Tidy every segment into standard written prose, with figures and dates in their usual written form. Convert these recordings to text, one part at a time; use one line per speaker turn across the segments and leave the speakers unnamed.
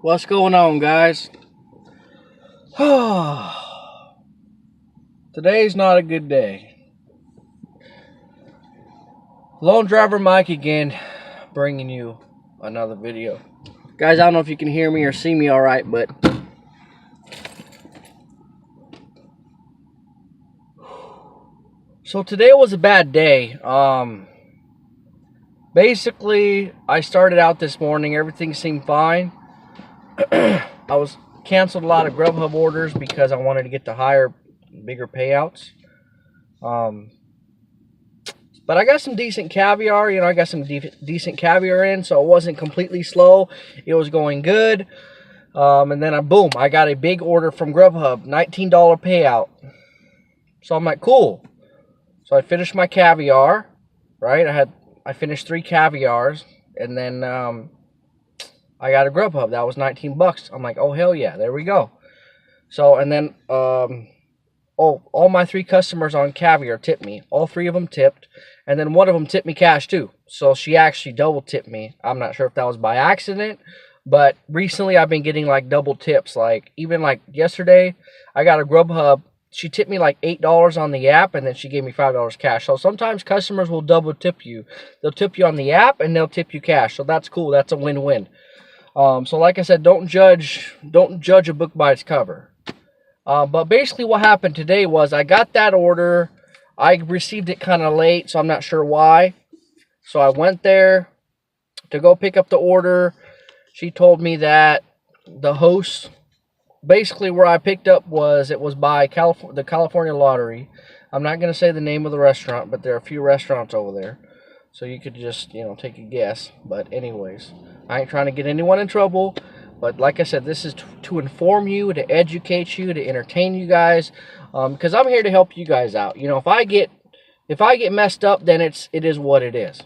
What's going on, guys? Today's not a good day. Lone Driver Mike again, bringing you another video. Guys, I don't know if you can hear me or see me alright, but so today was a bad day. Basically, I started out this morning, everything seemed fine. I was canceled a lot of Grubhub orders because I wanted to get the higher, bigger payouts. But I got some decent caviar, I got some decent caviar in, so it wasn't completely slow. It was going good. And then boom, I got a big order from Grubhub, $19 payout. So I'm like, cool. So I finished my caviar, right? I finished 3 caviars, and then I got a Grubhub. That was 19 bucks. I'm like, oh hell yeah, there we go. So and then all my 3 customers on caviar tipped me. All 3 of them tipped, and then one of them tipped me cash too. So she actually double tipped me. I'm not sure if that was by accident, but recently I've been getting like double tips. Like even like yesterday, I got a Grubhub. She tipped me like $8 on the app, and then she gave me $5 cash. So sometimes customers will double tip you. They'll tip you on the app, and they'll tip you cash. So that's cool. That's a win-win. So like I said, don't judge a book by its cover. But basically what happened today was I got that order. I received it kind of late, so I'm not sure why. So I went there to go pick up the order. She told me that the host, basically where I picked up was by the California Lottery. I'm not going to say the name of the restaurant, but there are a few restaurants over there. So you could just, take a guess. But anyways, I ain't trying to get anyone in trouble. But like I said, this is to inform you, to educate you, to entertain you guys. Because I'm here to help you guys out. If I get messed up, then it is what it is.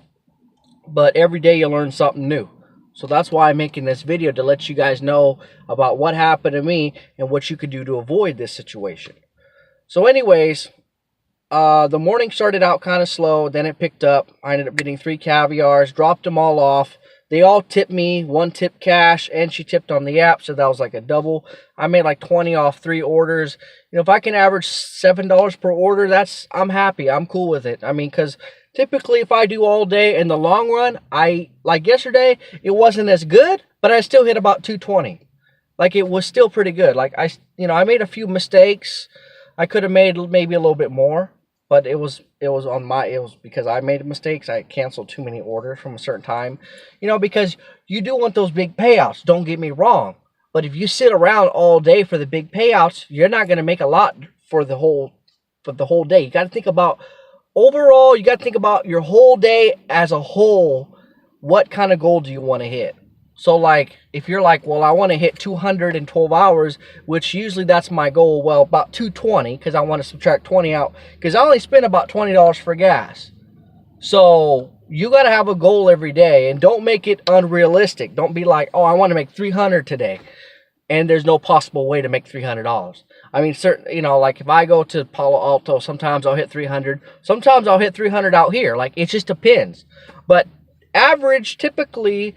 But every day you learn something new. So that's why I'm making this video, to let you guys know about what happened to me and what you could do to avoid this situation. So anyways, the morning started out kind of slow, then it picked up. I ended up getting 3 caviars, dropped them all off. They all tipped me, 1 tip cash, and she tipped on the app, so that was like a double. I made like 20 off 3 orders. If I can average $7 per order, I'm happy. I'm cool with it. I mean, because typically if I do all day, in the long run, like yesterday, it wasn't as good, but I still hit about 220. Like, it was still pretty good. Like, I made a few mistakes. I could have made maybe a little bit more, but it was because I made mistakes. I canceled too many orders from a certain time. Because you do want those big payouts, don't get me wrong. But if you sit around all day for the big payouts, you're not going to make a lot for the whole day. You got to think about overall, you got to think about your whole day as a whole. What kind of goal do you want to hit? So like, if you're like, well, I want to hit 212 hours, which usually that's my goal. Well, about 220, because I want to subtract 20 out, because I only spend about $20 for gas. So you got to have a goal every day, and don't make it unrealistic. Don't be like, oh, I want to make 300 today, and there's no possible way to make $300. I mean, like if I go to Palo Alto, sometimes I'll hit 300. Sometimes I'll hit 300 out here. Like, it just depends. But average, typically,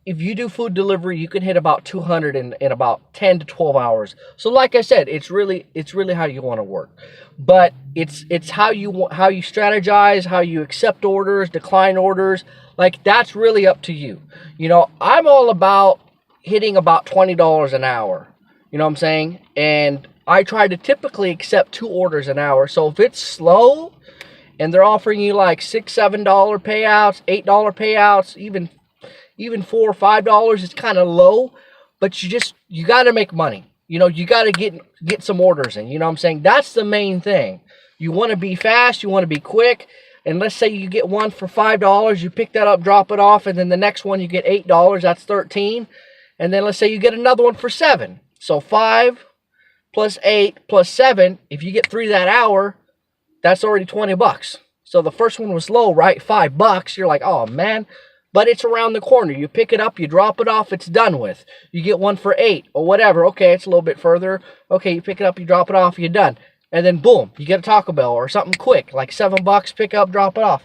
if you do food delivery, you can hit about 200 in about 10 to 12 hours. So like I said, it's really how you want to work. But it's how you strategize, how you accept orders, decline orders. Like, that's really up to you. I'm all about hitting about $20 an hour. You know what I'm saying? And I try to typically accept 2 orders an hour. So if it's slow and they're offering you like $6, $7 payouts, $8 payouts, even $4 or $5 is kind of low, but you got to make money. You got to get some orders in. You know what I'm saying? That's the main thing. You want to be fast, you want to be quick, and let's say you get one for $5, you pick that up, drop it off, and then the next one you get $8, that's $13. And then let's say you get another one for $7. So 5 plus 8 plus 7, if you get 3 that hour, that's already 20 bucks. So the first one was low, right? $5. You're like, oh man. But it's around the corner. You pick it up, you drop it off, it's done with. You get one for 8 or whatever. Okay, it's a little bit further. Okay, you pick it up, you drop it off, you're done. And then boom, you get a Taco Bell or something quick, like $7, pick up, drop it off.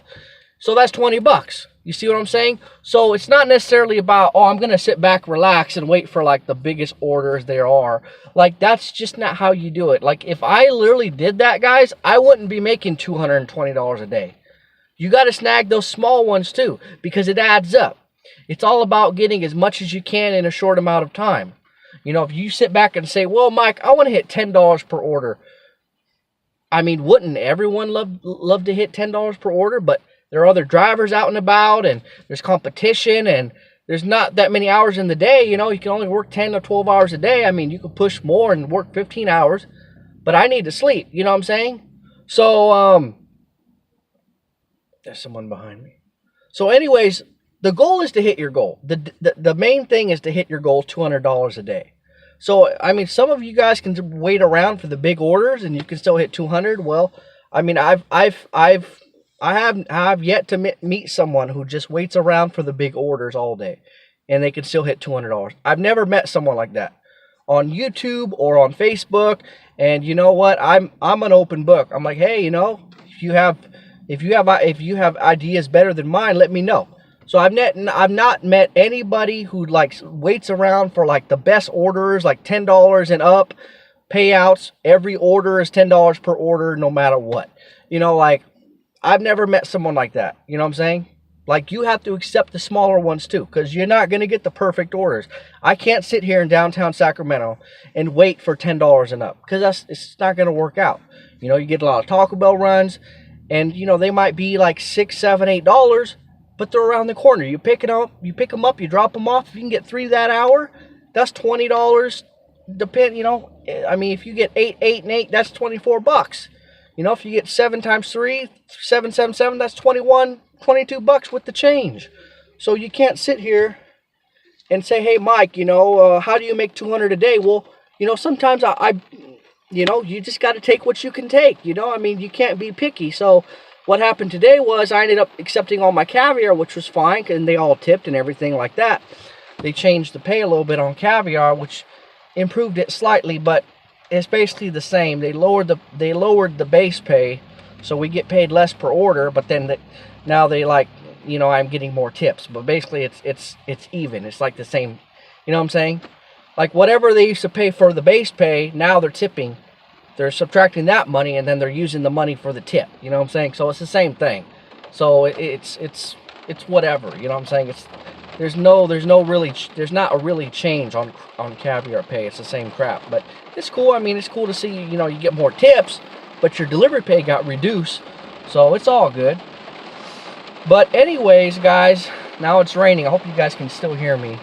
So that's 20 bucks. You see what I'm saying? So it's not necessarily about, oh, I'm going to sit back, relax, and wait for like the biggest orders there are. Like, that's just not how you do it. Like, if I literally did that, guys, I wouldn't be making $220 a day. You got to snag those small ones too, because it adds up. It's all about getting as much as you can in a short amount of time. You know, if you sit back and say, well, Mike, I want to hit $10 per order. I mean, wouldn't everyone love to hit $10 per order? But there are other drivers out and about, and there's competition, and there's not that many hours in the day. You know, you can only work 10 or 12 hours a day. I mean, you could push more and work 15 hours, but I need to sleep. You know what I'm saying? So, there's someone behind me. So anyways, the goal is to hit your goal. The main thing is to hit your goal, $200 a day. So, I mean, some of you guys can wait around for the big orders and you can still hit 200. Well, I mean, I have yet to meet someone who just waits around for the big orders all day and they can still hit $200. I've never met someone like that on YouTube or on Facebook. And you know what? I'm an open book. I'm like, hey, you know, if you have ideas better than mine, let me know. So I've not met anybody who like waits around for like the best orders, like $10 and up payouts. Every order is $10 per order, no matter what. You know, like, I've never met someone like that. You know what I'm saying? Like, you have to accept the smaller ones too, because you're not going to get the perfect orders. I can't sit here in downtown Sacramento and wait for $10 and up, because it's not going to work out. You know, you get a lot of Taco Bell runs, and you know, they might be like $6, $7, $8, but they're around the corner. You pick them up, you drop them off. If you can get 3 that hour, that's $20. You know, I mean, if you get 8, 8, and 8, that's 24 bucks. You know, if you get 7 times 3, 7, 7, 7, that's 21, 22 bucks with the change. So you can't sit here and say, hey, Mike, you know, how do you make 200 a day? Well, you know, sometimes you know, you just got to take what you can take. You know, I mean, you can't be picky. So what happened today was I ended up accepting all my caviar, which was fine, and they all tipped and everything like that. They changed the pay a little bit on caviar, which improved it slightly, but it's basically the same. They lowered the base pay, so we get paid less per order. But then now they, like, you know, I'm getting more tips. But basically, it's even. It's like the same. You know what I'm saying? Like, whatever they used to pay for the base pay, now they're tipping. They're subtracting that money, and then they're using the money for the tip. You know what I'm saying? So it's the same thing. So it's whatever. You know what I'm saying? There's not a really change on caviar pay. It's the same crap. But it's cool. I mean, it's cool to see, you know, you get more tips, but your delivery pay got reduced. So it's all good. But anyways, guys, now it's raining. I hope you guys can still hear me.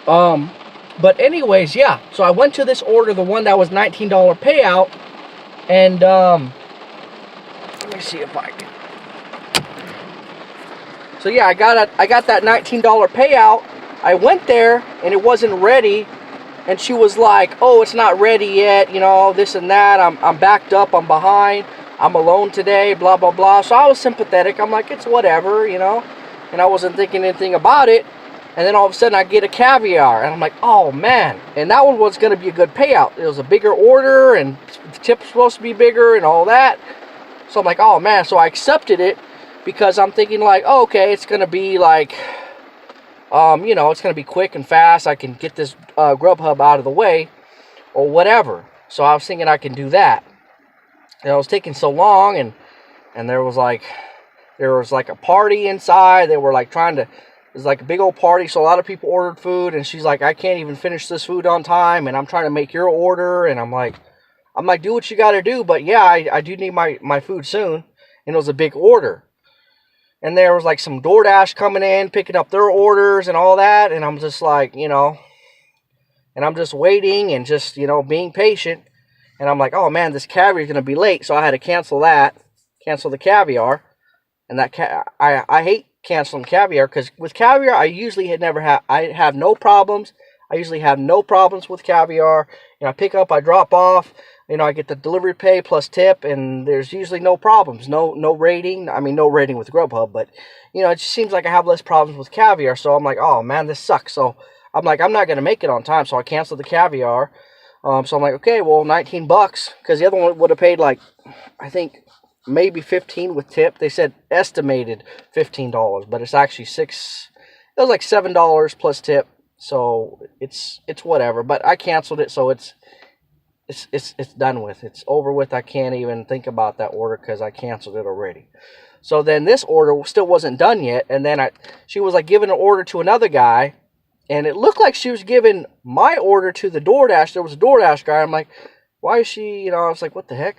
But anyways, yeah. So I went to this order, the one that was $19 payout, and let me see if I can. So yeah, I got that $19 payout. I went there and it wasn't ready, and she was like, "Oh, it's not ready yet, you know, this and that. I'm backed up, I'm behind, I'm alone today, blah blah blah." So I was sympathetic. I'm like, it's whatever, you know, and I wasn't thinking anything about it. And then all of a sudden I get a caviar, and I'm like, oh man. And that one was going to be a good payout. It was a bigger order, and the tip was supposed to be bigger and all that. So I'm like, oh man. So I accepted it because I'm thinking like, oh, okay, it's going to be like, you know, it's going to be quick and fast. I can get this Grubhub out of the way or whatever. So I was thinking I can do that. And it was taking so long, and there was like a party inside. They were like trying to. It was like a big old party, so a lot of people ordered food, and she's like, I can't even finish this food on time, and I'm trying to make your order, and I'm like, do what you got to do, but yeah, I do need my food soon, and it was a big order. And there was like some Doordash coming in, picking up their orders and all that, and I'm just like, you know, and I'm just waiting and just, you know, being patient, and I'm like, oh man, this caviar is going to be late, so I had to cancel the caviar, and I hate canceling caviar, because with caviar I have no problems. I usually have no problems with caviar. You know, I pick up, I drop off, you know, I get the delivery pay plus tip, and there's usually no problems, no rating. I mean, no rating with Grubhub, but you know, it just seems like I have less problems with caviar. So I'm like, oh man, this sucks. So I'm like, I'm not gonna make it on time, so I canceled the caviar. So I'm like, okay, well, $19, because the other one would have paid like, I think maybe 15 with tip. They said estimated $15, but it's actually $6. It was like $7 plus tip. So it's whatever. But I canceled it, so it's done with. It's over with. I can't even think about that order because I canceled it already. So then this order still wasn't done yet, and then she was like giving an order to another guy, and it looked like she was giving my order to the Doordash. There was a Doordash guy. I'm like, why is she? I was like, what the heck?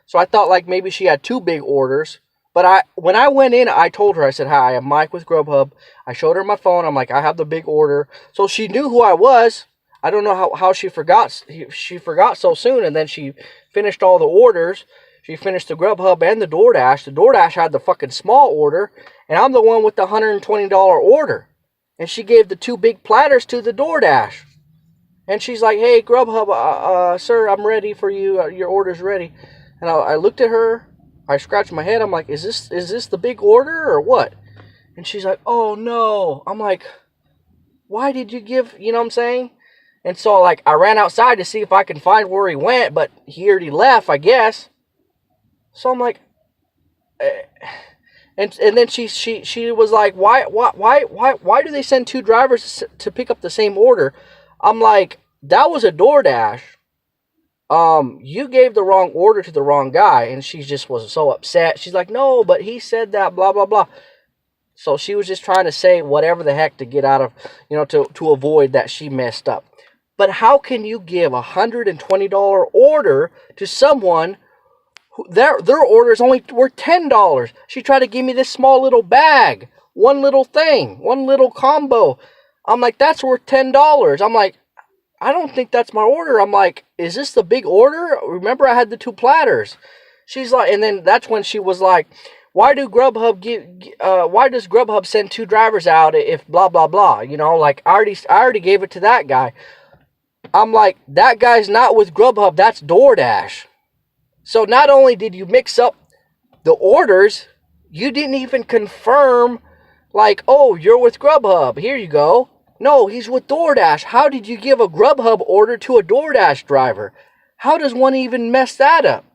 So I thought like maybe she had two big orders. But when I went in, I told her, I said, hi, I'm Mike with Grubhub. I showed her my phone. I'm like, I have the big order. So she knew who I was. I don't know how she forgot. She forgot so soon, and then she finished all the orders. She finished the Grubhub and the Doordash. The Doordash had the fucking small order, and I'm the one with the $120 order. And she gave the two big platters to the Doordash. And she's like, hey, Grubhub, sir, I'm ready for you. Your order's ready. And I looked at her. I scratched my head. I'm like, is this the big order or what? And she's like, oh, no. I'm like, why did you give, you know what I'm saying? And so, like, I ran outside to see if I can find where he went, but he already left, I guess. So I'm like, and then she was like, why do they send two drivers to pick up the same order? I'm like, that was a Doordash. You gave the wrong order to the wrong guy. And she just was so upset. She's like, no, but he said that, blah, blah, blah. So she was just trying to say whatever the heck to get out of, to avoid that she messed up. But how can you give a $120 order to someone who their orders only were $10? She tried to give me this small little bag, one little thing, one little combo. I'm like, that's worth $10. I'm like, I don't think that's my order. I'm like, is this the big order? Remember, I had the two platters. She's like, and then that's when she was like, why does Grubhub send two drivers out if blah blah blah? Like I already gave it to that guy. I'm like, that guy's not with Grubhub. That's Doordash. So not only did you mix up the orders, you didn't even confirm, like, oh, you're with Grubhub. Here you go. No, he's with Doordash. How did you give a Grubhub order to a Doordash driver? How does one even mess that up?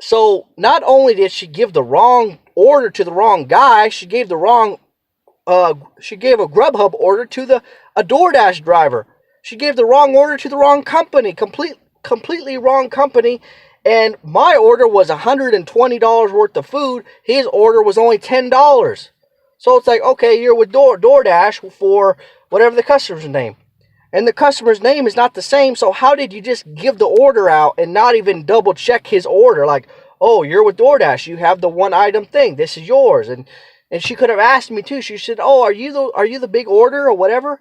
So not only did she give the wrong order to the wrong guy, she gave a Grubhub order to a Doordash driver. She gave the wrong order to the wrong company, completely wrong company, and my order was $120 worth of food. His order was only $10. So it's like, okay, you're with Doordash for whatever the customer's name. And the customer's name is not the same, so how did you just give the order out and not even double check his order? Like, oh, you're with Doordash, you have the one item thing, this is yours. And she could have asked me too. She said, oh, are you the big order or whatever?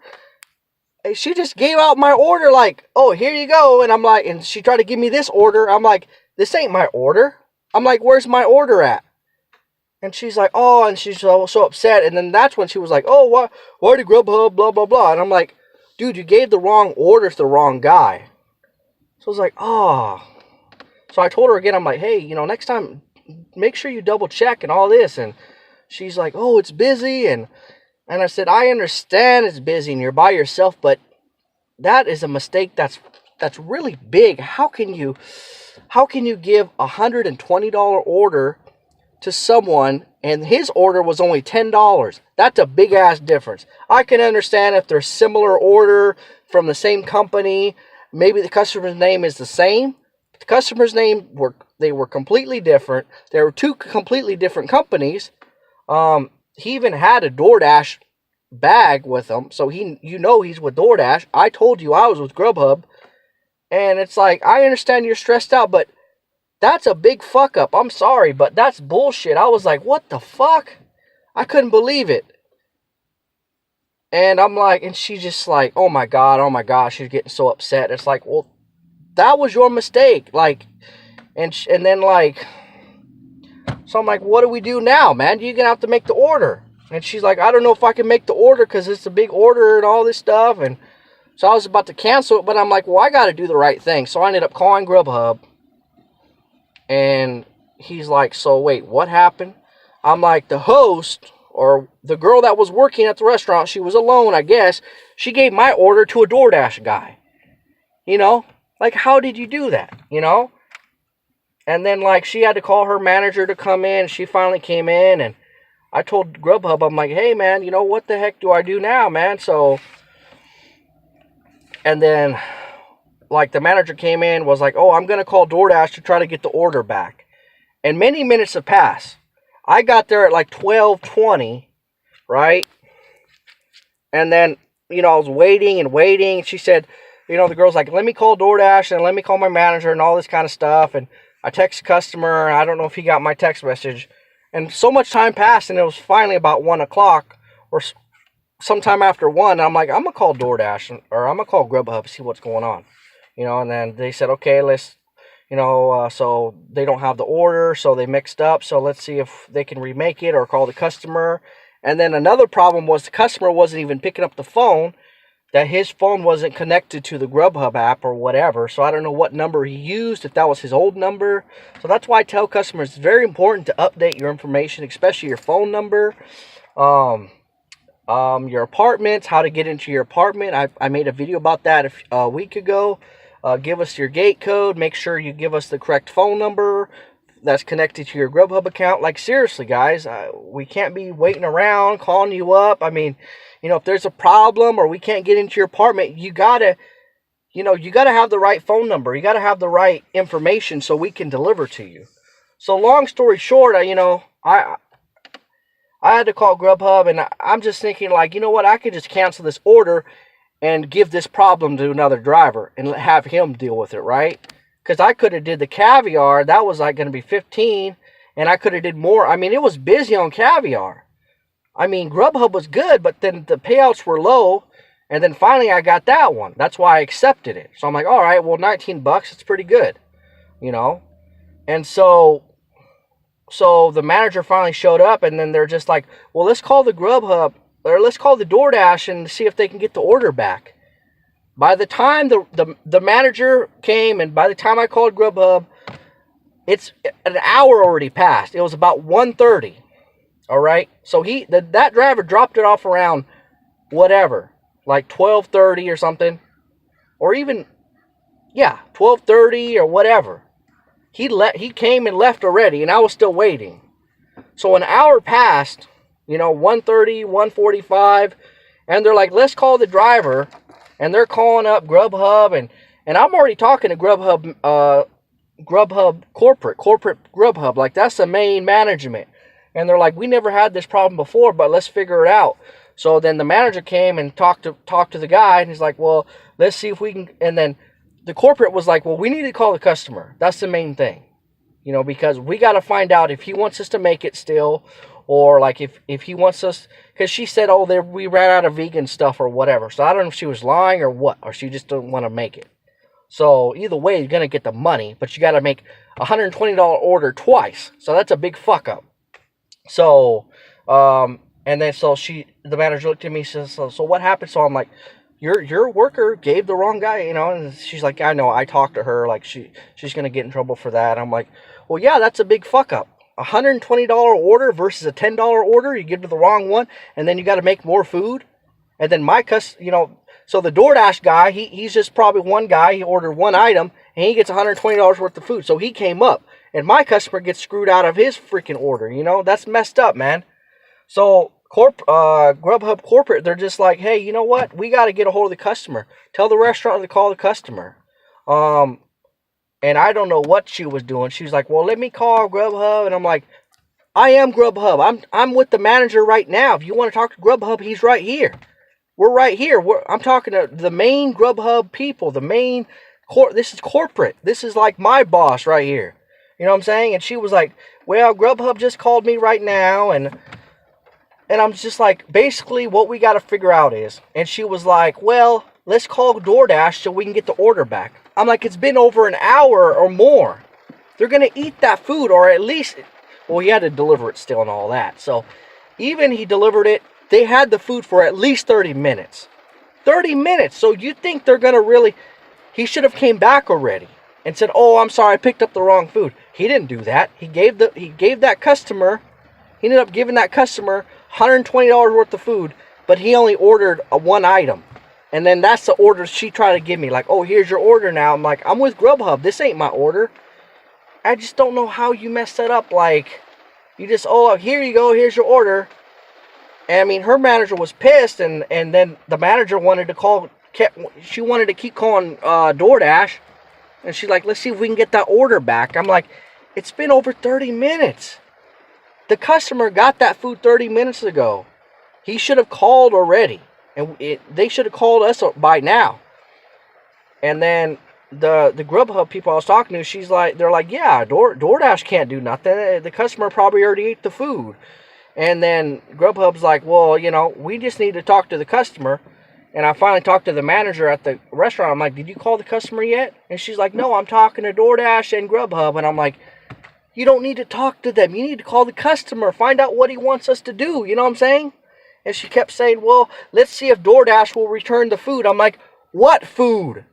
She just gave out my order like, oh, here you go. And I'm like, and she tried to give me this order. I'm like, this ain't my order. I'm like, where's my order at? And she's like, oh, and she's so upset. And then that's when she was like, oh, why did Grubhub, blah, blah, blah. And I'm like, dude, you gave the wrong order to the wrong guy. So I was like, oh. So I told her again, I'm like, hey, next time, make sure you double check and all this. And she's like, oh, it's busy. And I said, I understand it's busy and you're by yourself, but that is a mistake that's really big. How can you give a $120 order to someone and his order was only $10? That's a big ass difference. I can understand if they're similar order from the same company, maybe the customer's name is the same. The customer's name were completely different. There were two completely different companies. He even had a Doordash bag with him, so he's with Doordash. I told you I was with Grubhub, and it's like, I understand you're stressed out, but that's a big fuck up. I'm sorry, but that's bullshit. I was like, what the fuck? I couldn't believe it. And I'm like, and she's just like, oh my god, she's getting so upset. It's like, well, that was your mistake. Like, and then like, so I'm like, what do we do now, man? You're gonna have to make the order. And she's like, I don't know if I can make the order because it's a big order and all this stuff. And so I was about to cancel it, but I'm like, well, I got to do the right thing. So I ended up calling Grubhub. And he's like, so wait, what happened? I'm like, the host or the girl that was working at the restaurant, she was alone, I guess. She gave my order to a Doordash guy. Like, how did you do that? And then, like, she had to call her manager to come in. She finally came in, and I told Grubhub, I'm like, hey, man, what the heck do I do now, man? So, and then, like, the manager came in, was like, oh, I'm going to call Doordash to try to get the order back. And many minutes have passed. I got there at, like, 12:20, right? And then, I was waiting and waiting. She said, the girl's like, let me call Doordash and let me call my manager and all this kind of stuff. And I text customer. I don't know if he got my text message. And so much time passed, and it was finally about 1 o'clock or sometime after 1. And I'm like, I'm going to call Doordash or I'm going to call Grubhub to see what's going on. And then they said, okay, let's, so they don't have the order, so they mixed up. So let's see if they can remake it or call the customer. And then another problem was the customer wasn't even picking up the phone, that his phone wasn't connected to the Grubhub app or whatever. So I don't know what number he used, if that was his old number. So that's why I tell customers it's very important to update your information, especially your phone number, your apartments, how to get into your apartment. I made a video about that a week ago. Give us your gate code. Make sure you give us the correct phone number that's connected to your Grubhub account. Like, seriously, guys, we can't be waiting around, calling you up. I mean, if there's a problem or we can't get into your apartment, you gotta have the right phone number. You gotta have the right information so we can deliver to you. So long story short, I had to call Grubhub, and I'm just thinking, like, what? I could just cancel this order and give this problem to another driver and have him deal with it, right? Because I could have did the caviar. That was like going to be 15, and I could have did more. I mean, it was busy on caviar. I mean, Grubhub was good, but then the payouts were low, and then finally I got that one. That's why I accepted it. So I'm like, all right, well, $19, it's pretty good, And so the manager finally showed up, and then they're just like, well, let's call the Grubhub, or let's call the Doordash and see if they can get the order back. By the time the manager came, and by the time I called Grubhub, it's an hour already passed. It was about 1:30. All right. So that driver dropped it off around whatever, like 12:30 or something, or even 12:30 or whatever. He came and left already, and I was still waiting. So an hour passed. 1:30, 1:45, and they're like, let's call the driver. And they're calling up Grubhub, and I'm already talking to Grubhub, corporate Grubhub, like that's the main management. And they're like, we never had this problem before, but let's figure it out. So then the manager came and talked to the guy, and he's like, well, let's see if we can. And then the corporate was like, well, we need to call the customer. That's the main thing, because we got to find out if he wants us to make it still, or like if he wants us, because she said, oh, we ran out of vegan stuff or whatever. So I don't know if she was lying or what, or she just didn't want to make it. So either way, you're going to get the money, but you got to make a $120 order twice. So that's a big fuck up. So, and then the manager looked at me and says, so what happened? So I'm like, your worker gave the wrong guy, and she's like, I know, I talked to her, like she's going to get in trouble for that. I'm like, well, yeah, that's a big fuck up. $120 order versus a $10 order, you give to the wrong one, and then you got to make more food. And then so the Doordash guy, he's just probably one guy, he ordered one item, and he gets $120 worth of food. So he came up, and my customer gets screwed out of his freaking order, that's messed up, man. So Grubhub corporate, they're just like, hey, you know what? We got to get a hold of the customer. Tell the restaurant to call the customer. And I don't know what she was doing. She was like, well, let me call Grubhub. And I'm like, I am Grubhub. I'm with the manager right now. If you want to talk to Grubhub, he's right here. We're right here. I'm talking to the main Grubhub people. This is corporate. This is like my boss right here. You know what I'm saying? And she was like, well, Grubhub just called me right now. And I'm just like, basically what we got to figure out is. And she was like, well, let's call Doordash so we can get the order back. I'm like, it's been over an hour or more. They're going to eat that food, or at least, well, he had to deliver it still and all that. So even he delivered it, they had the food for at least 30 minutes. 30 minutes. So you think they're going to really, he should have came back already and said, oh, I'm sorry, I picked up the wrong food. He didn't do that. He gave that customer, he ended up giving that customer $120 worth of food, but he only ordered one item. And then that's the order she tried to give me. Like, oh, here's your order now. I'm like, I'm with Grubhub. This ain't my order. I just don't know how you messed that up. Like, you just, oh, here you go, here's your order. And I mean, her manager was pissed, and then the manager wanted to call, she wanted to keep calling DoorDash. And she's like, let's see if we can get that order back. I'm like, it's been over 30 minutes. The customer got that food 30 minutes ago. He should have called already. And they should have called us by now. And then the Grubhub people I was talking to, they're like, yeah, DoorDash can't do nothing. The customer probably already ate the food. And then Grubhub's like, well, you know, we just need to talk to the customer. And I finally talked to the manager at the restaurant. I'm like, did you call the customer yet? And she's like, no, I'm talking to DoorDash and Grubhub. And I'm like, you don't need to talk to them. You need to call the customer. Find out what he wants us to do. You know what I'm saying? And she kept saying, well, let's see if DoorDash will return the food. I'm like, what food?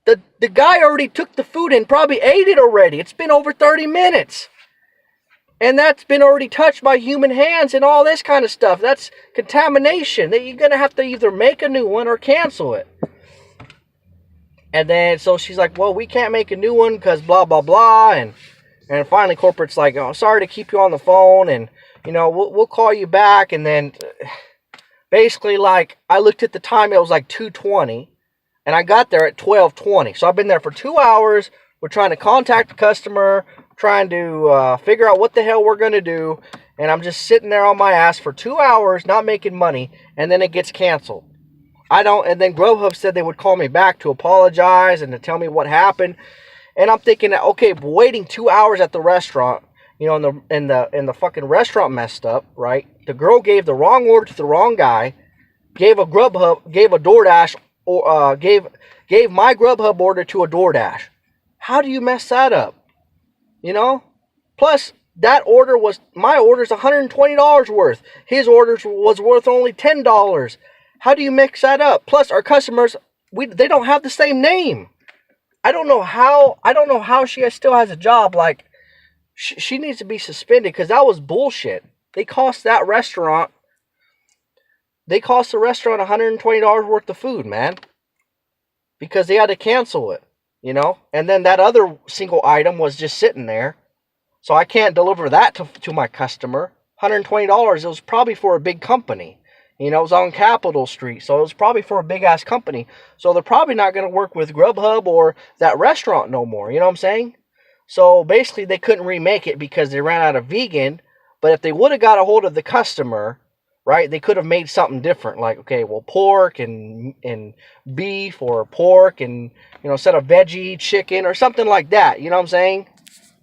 The guy already took the food and probably ate it already. It's been over 30 minutes. And that's been already touched by human hands and all this kind of stuff. That's contamination. You're going to have to either make a new one or cancel it. And then, so she's like, well, we can't make a new one because blah, blah, blah. And finally, corporate's like, oh, sorry to keep you on the phone. And, you know, we'll call you back. And then, basically, like, I looked at the time. It was like 2:20. And I got there at 12:20. So I've been there for 2 hours. We're trying to contact the customer, trying to figure out what the hell we're going to do. And I'm just sitting there on my ass for 2 hours, not making money. And then it gets canceled. And then Grubhub said they would call me back to apologize and to tell me what happened. And I'm thinking, okay, waiting 2 hours at the restaurant, you know, and the fucking restaurant messed up, right? The girl gave the wrong order to the wrong guy, gave a DoorDash, or gave my Grubhub order to a DoorDash. How do you mess that up? You know? Plus, my order's $120 worth. His order was worth only $10. How do you mix that up? Plus, our customers, they don't have the same name. I don't know how she still has a job. Like, she needs to be suspended because that was bullshit. They cost the restaurant $120 worth of food, man. Because they had to cancel it, you know? And then that other single item was just sitting there. So I can't deliver that to my customer. $120, it was probably for a big company. You know, it was on Capitol Street. So it was probably for a big-ass company. So they're probably not going to work with Grubhub or that restaurant no more. You know what I'm saying? So basically, they couldn't remake it because they ran out of vegan. But if they would have got a hold of the customer, right, they could have made something different. Like, okay, well, pork and beef or pork and, you know, instead of veggie, chicken or something like that. You know what I'm saying?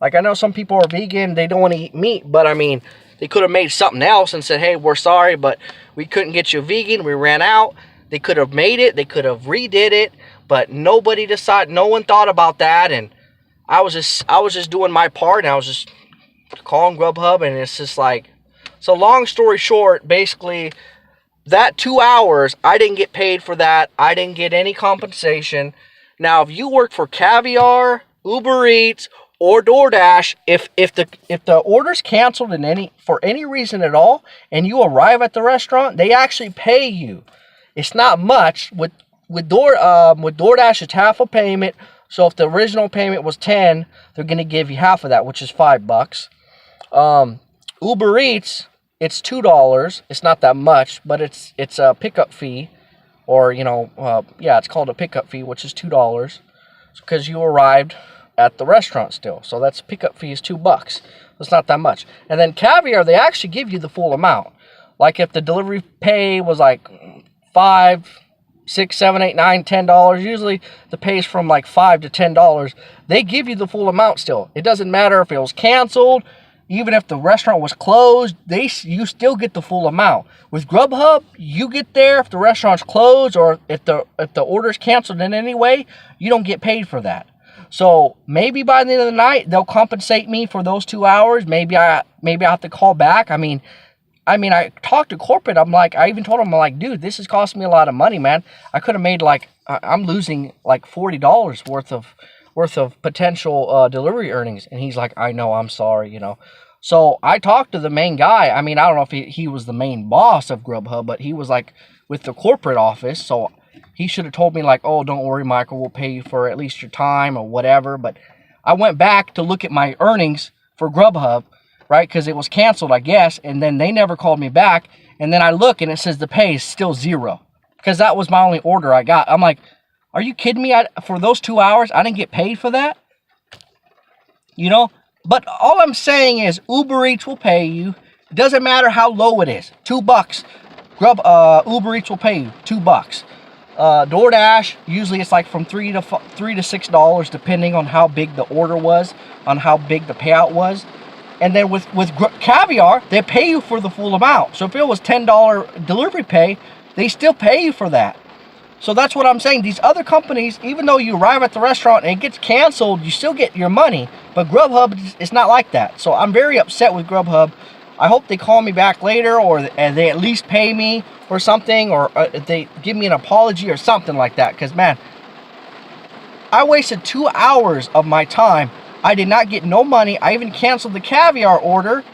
Like, I know some people are vegan. They don't want to eat meat. But, I mean, they could have made something else and said, hey, we're sorry, but we couldn't get you vegan. We ran out. They could have made it. They could have redid it. But nobody decided. No one thought about that. And I was just doing my part. And I was just calling Grubhub. And it's just like, so long story short, basically, that 2 hours, I didn't get paid for that. I didn't get any compensation. Now, if you work for Caviar, Uber Eats, or DoorDash, if the order's canceled for any reason at all, and you arrive at the restaurant, they actually pay you. It's not much. With DoorDash, it's half a payment. So if the original payment was $10, they're gonna give you half of that, which is $5. Uber Eats, it's $2. It's not that much, but it's a pickup fee, or it's called a pickup fee, which is $2, because you arrived at the restaurant still. So that's pickup fee is $2. It's not that much. And then Caviar, they actually give you the full amount. Like if the delivery pay was like $5, $6, $7, $8, $9, $10, usually the pay is from like $5 to $10. They give you the full amount still. It doesn't matter if it was canceled, even if the restaurant was closed, you still get the full amount. With Grubhub, you get there if the restaurant's closed or if the order's canceled in any way, you don't get paid for that. So maybe by the end of the night, they'll compensate me for those 2 hours. Maybe I have to call back. I mean, I talked to corporate. I even told them, I'm like, dude, this is costing me a lot of money, man. I could have made I'm losing like $40 worth of potential delivery earnings. And he's like, I know, I'm sorry, you know. So I talked to the main guy. I mean, I don't know if he was the main boss of Grubhub, but he was like with the corporate office. So he should have told me like, oh, don't worry, Michael, we'll pay you for at least your time or whatever. But I went back to look at my earnings for Grubhub, right? Because it was canceled, I guess. And then they never called me back. And then I look and it says the pay is still 0. Because that was my only order I got. I'm like, are you kidding me? For those 2 hours, I didn't get paid for that? You know? But all I'm saying is Uber Eats will pay you. It doesn't matter how low it is. $2. Uber Eats will pay you $2. DoorDash, usually it's like from $3 to $6, depending on how big the order was, on how big the payout was. And then with Caviar, they pay you for the full amount. So if it was $10 delivery pay, they still pay you for that. So that's what I'm saying. These other companies, even though you arrive at the restaurant and it gets canceled, you still get your money. But Grubhub is not like that. So I'm very upset with Grubhub. I hope they call me back later, or they at least pay me or something, or they give me an apology or something like that. Because, man, I wasted 2 hours of my time. I did not get no money. I even canceled the Caviar order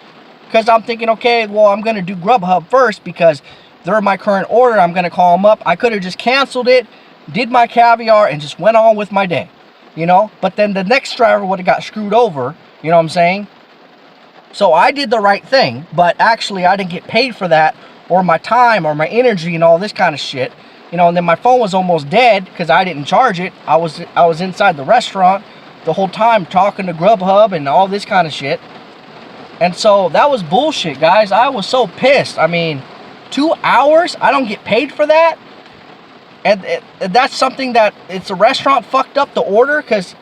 because I'm thinking, okay, well, I'm going to do Grubhub first because they're my current order. I'm going to call them up. I could have just canceled it, did my Caviar, and just went on with my day, you know. But then the next driver would have got screwed over, you know what I'm saying? So I did the right thing, but actually I didn't get paid for that, or my time, or my energy, and all this kind of shit. You know, and then my phone was almost dead because I didn't charge it. I was inside the restaurant the whole time talking to Grubhub and all this kind of shit. And so that was bullshit, guys. I was so pissed. I mean, 2 hours? I don't get paid for that? And that's something that it's a restaurant fucked up the order, because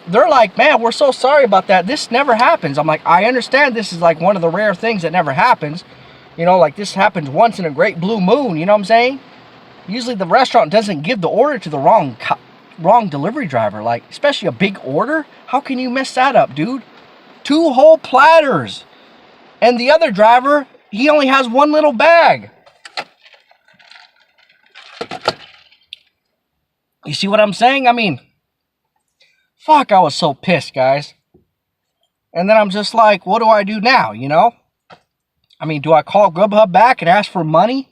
they're like, man, we're so sorry about that. This never happens. I'm like, I understand this is like one of the rare things that never happens. You know, like this happens once in a great blue moon. You know what I'm saying? Usually the restaurant doesn't give the order to the wrong delivery driver. Like, especially a big order. How can you mess that up, dude? 2 whole platters. And the other driver, he only has 1 little bag. You see what I'm saying? I mean, fuck, I was so pissed, guys. And then I'm just like, what do I do now, you know? I mean, do I call Grubhub back and ask for money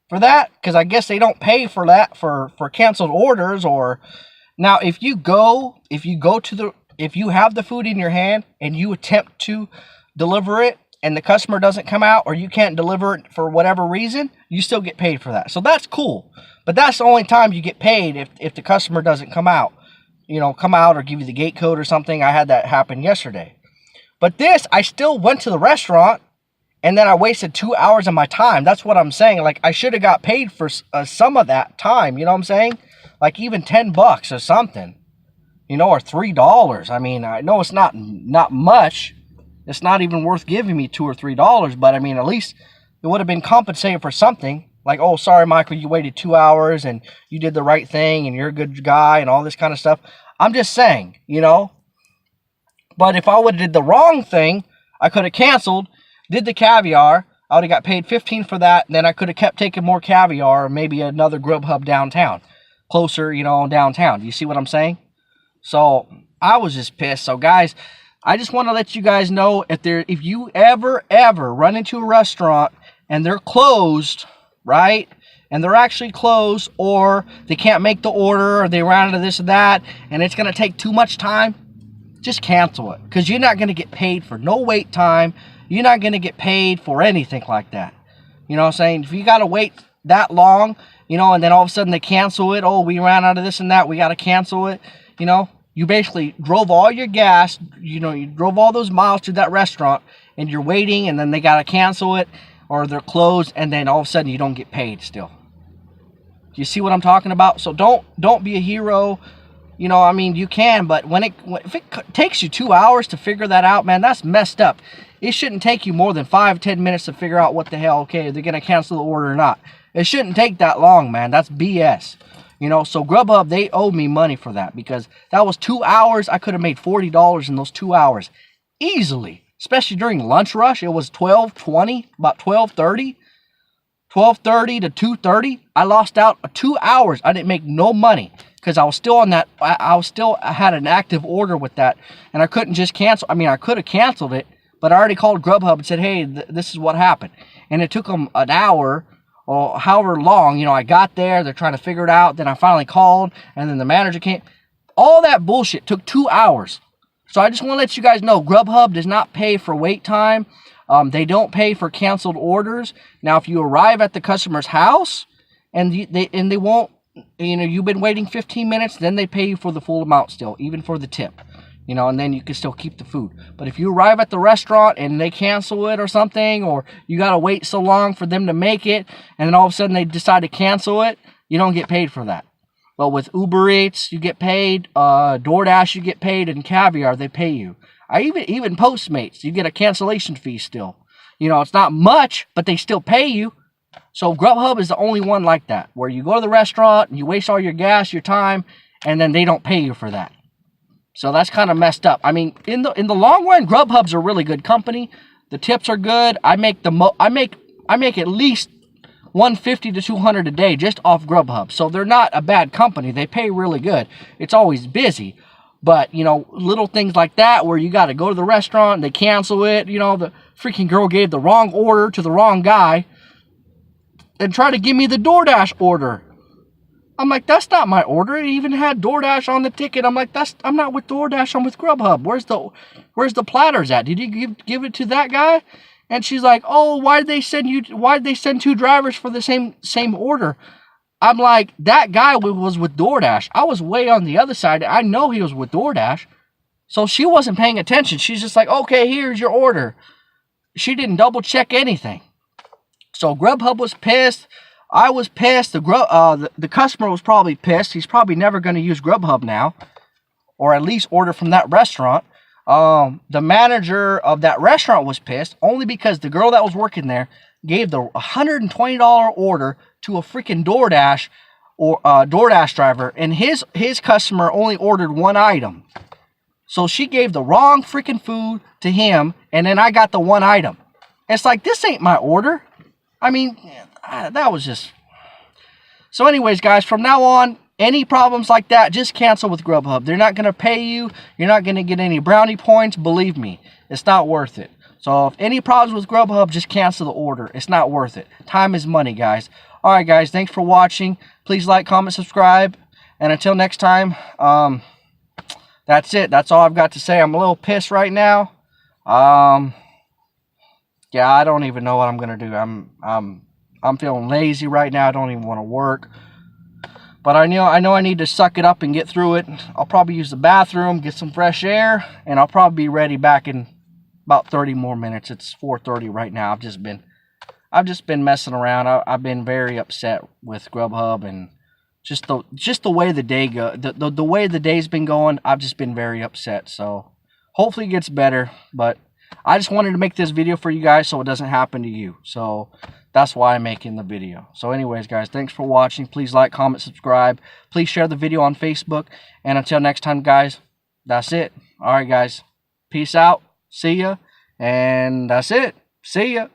for that? Because I guess they don't pay for that for canceled orders. Or now, if you have the food in your hand and you attempt to deliver it and the customer doesn't come out, or you can't deliver it for whatever reason, you still get paid for that. So that's cool. But that's the only time you get paid, if the customer doesn't come out. You know, come out or give you the gate code or something. I had that happen yesterday. But this, I still went to the restaurant, and then I wasted 2 hours of my time. That's what I'm saying. Like, I should have got paid for some of that time. You know what I'm saying? Like, even $10 or something. You know, or $3. I mean, I know it's not much. It's not even worth giving me $2 or $3. But, I mean, at least it would have been compensated for something. Like, oh, sorry, Michael, you waited 2 hours and you did the right thing and you're a good guy and all this kind of stuff. I'm just saying, you know. But if I would have did the wrong thing, I could have canceled, did the Caviar. I would have got paid $15 for that. And then I could have kept taking more Caviar, or maybe another Grubhub downtown. Closer, you know, downtown. You see what I'm saying? So I was just pissed. So, guys, I just want to let you guys know, if you ever run into a restaurant and they're closed, right? And they're actually closed, or they can't make the order, or they ran into this or that, and it's going to take too much time, just cancel it. Because you're not going to get paid for no wait time. You're not going to get paid for anything like that. You know what I'm saying? If you got to wait that long, you know, and then all of a sudden they cancel it. Oh, we ran out of this and that. We got to cancel it. You know, you basically drove all your gas. You know, you drove all those miles to that restaurant, and you're waiting, and then they got to cancel it, or they're closed, and then all of a sudden you don't get paid still. Do you see what I'm talking about? So don't be a hero. You know, I mean, you can, but if it takes you 2 hours to figure that out, man, that's messed up. It shouldn't take you more than 5-10 minutes to figure out what the hell, okay, they're going to cancel the order or not. It shouldn't take that long, man. That's BS. You know, so Grubhub, they owe me money for that, because that was 2 hours. I could have made $40 in those 2 hours easily, especially during lunch rush. It was 12:20, about 12:30 to 2:30. I lost out 2 hours. I didn't make no money because I was still on that. I had an active order with that, and I couldn't just cancel. I mean, I could have canceled it, but I already called Grubhub and said, hey, this is what happened. And it took them an hour or however long. You know, I got there. They're trying to figure it out. Then I finally called, and then the manager came. all that bullshit took 2 hours. So I just want to let you guys know, Grubhub does not pay for wait time. They don't pay for canceled orders. Now, if you arrive at the customer's house and they won't, you've been waiting 15 minutes, then they pay you for the full amount still, even for the tip. And then you can still keep the food. But if you arrive at the restaurant and they cancel it or something, or you got to wait so long for them to make it, and then all of a sudden they decide to cancel it, you don't get paid for that. But with Uber Eats, you get paid. Doordash, you get paid. And Caviar, they pay you. Even Postmates, you get a cancellation fee still. It's not much, but they still pay you. So Grubhub is the only one like that, where you go to the restaurant, and you waste all your gas, your time, and then they don't pay you for that. So that's kind of messed up. I mean, in the long run, Grubhub's a really good company. The tips are good. I make at least $150 to $200 a day just off Grubhub. So they're not a bad company. They pay really good. It's always busy. But, little things like that where you got to go to the restaurant and they cancel it. The freaking girl gave the wrong order to the wrong guy and tried to give me the DoorDash order. I'm like, that's not my order. It even had DoorDash on the ticket. I'm like, I'm not with DoorDash. I'm with Grubhub. Where's the platters at? Did you give it to that guy? And she's like, oh, why'd they send 2 drivers for the same order? I'm like, that guy was with DoorDash. I was way on the other side. I know he was with DoorDash. So she wasn't paying attention. She's just like, okay, here's your order. She didn't double check anything. So Grubhub was pissed. I was pissed. The customer was probably pissed. He's probably never going to use Grubhub now, or at least order from that restaurant. The manager of that restaurant was pissed only because the girl that was working there gave the $120 order to a freaking DoorDash or DoorDash driver, and his customer only ordered 1 item. So she gave the wrong freaking food to him, and then I got the 1 item. It's like, this ain't my order. I mean, that was just... So anyways, guys, from now on, any problems like that, just cancel with Grubhub. They're not going to pay you. You're not going to get any brownie points. Believe me, it's not worth it. So if any problems with Grubhub, just cancel the order. It's not worth it. Time is money, guys. All right, guys, thanks for watching. Please like, comment, subscribe. And until next time, that's it. That's all I've got to say. I'm a little pissed right now. Yeah, I don't even know what I'm going to do. I'm feeling lazy right now. I don't even want to work. But I know I need to suck it up and get through it. I'll probably use the bathroom, get some fresh air, and I'll probably be ready back in about 30 more minutes. It's 4:30 right now. I've just been messing around. I've been very upset with Grubhub, and just the way the day the way the day's been going. I've just been very upset. So hopefully it gets better. But I just wanted to make this video for you guys so it doesn't happen to you. So that's why I'm making the video. So anyways, guys, thanks for watching. Please like, comment, subscribe. Please share the video on Facebook. And until next time, guys, that's it. All right, guys. Peace out. See ya. And that's it. See ya.